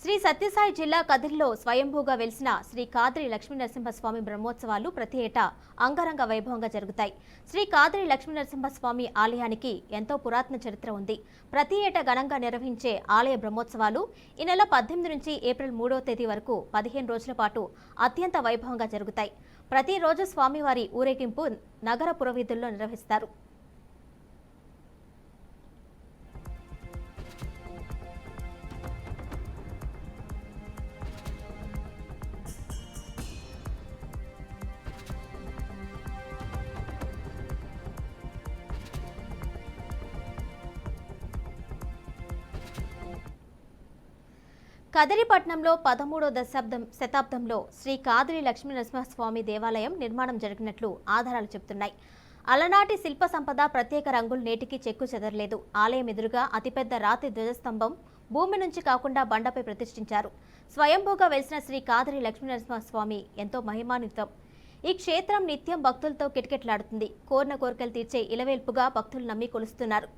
శ్రీ సత్యసాయి జిల్లా కదిరిలో స్వయంభూగా వెలిసిన శ్రీ కాద్రి లక్ష్మీనరసింహస్వామి బ్రహ్మోత్సవాలు ప్రతి ఏటా అంగరంగ వైభవంగా జరుగుతాయి. శ్రీ కాద్రి లక్ష్మీనరసింహస్వామి ఆలయానికి ఎంతో పురాతన చరిత్ర ఉంది. ప్రతి ఏటా ఘనంగా నిర్వహించే ఆలయ బ్రహ్మోత్సవాలు ఈ నెల 18 నుంచి ఏప్రిల్ 3వ తేదీ వరకు 15 రోజుల పాటు అత్యంత వైభవంగా జరుగుతాయి. ప్రతిరోజు స్వామివారి ఊరేగింపు నగర పురవీధుల్లో నిర్వహిస్తారు. కదిరిపట్నంలో 13వ శతాబ్దంలో శ్రీ కాద్రి లక్ష్మీనరసింహస్వామి దేవాలయం నిర్మాణం జరిగినట్లు ఆధారాలు చెబుతున్నాయి. అలనాటి శిల్ప సంపద ప్రత్యేక రంగులు నేటికి చెక్కు చెదరలేదు. ఆలయం ఎదురుగా అతిపెద్ద రాతి ధ్వజస్తంభం భూమి నుంచి కాకుండా బండపై ప్రతిష్ఠించారు. స్వయంభూగా వెలిసిన శ్రీ కాద్రి లక్ష్మీనరసింహస్వామి ఎంతో మహిమాన్వితం. ఈ క్షేత్రం నిత్యం భక్తులతో కిటకిటలాడుతుంది. కోరిన కోరికలు తీర్చే ఇలవేల్పుగా భక్తులు నమ్మి కొలుస్తున్నారు.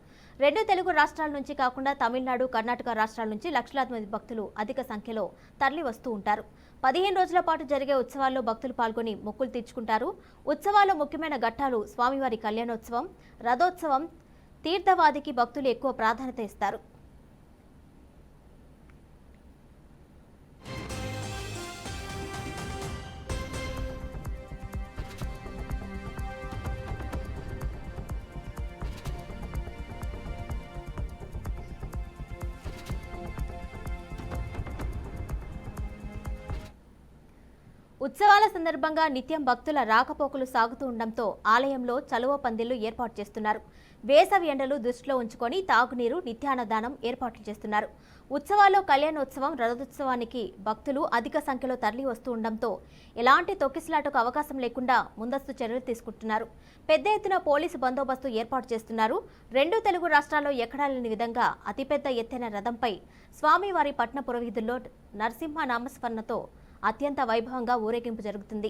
2 తెలుగు రాష్ట్రాల నుంచి కాకుండా తమిళనాడు, కర్ణాటక రాష్ట్రాల నుంచి లక్షలాది మంది భక్తులు అధిక సంఖ్యలో తరలి వస్తూ ఉంటారు. 15 రోజుల పాటు జరిగే ఉత్సవాల్లో భక్తులు పాల్గొని మొక్కులు తీర్చుకుంటారు. ఉత్సవాల్లో ముఖ్యమైన ఘట్టాలు స్వామివారి కళ్యాణోత్సవం, రథోత్సవం. తీర్థవాదికి భక్తులు ఎక్కువ ప్రాధాన్యత ఇస్తారు. ఉత్సవాల సందర్భంగా నిత్యం భక్తుల రాకపోకలు సాగుతూ ఉండడంతో ఆలయంలో చలువ పందిళ్లు ఏర్పాటు చేస్తున్నారు. వేసవి ఎండలు దృష్టిలో ఉంచుకొని తాగునీరు, నిత్యాన్నదానం ఏర్పాట్లు చేస్తున్నారు. ఉత్సవాల్లో కళ్యాణోత్సవం, రథోత్సవానికి భక్తులు అధిక సంఖ్యలో తరలి వస్తూ ఉండడంతో ఎలాంటి తొక్కిసలాటకు అవకాశం లేకుండా ముందస్తు చర్యలు తీసుకుంటున్నారు. పెద్ద ఎత్తున పోలీసు బందోబస్తు ఏర్పాటు చేస్తున్నారు. 2 తెలుగు రాష్ట్రాల్లో ఎక్కడా లేని విధంగా అతిపెద్ద ఎత్తైన రథంపై స్వామివారి పట్న పురవీధుల్లో నరసింహ నామస్మరణతో అత్యంత వైభవంగా ఊరేగింపు జరుగుతుంది.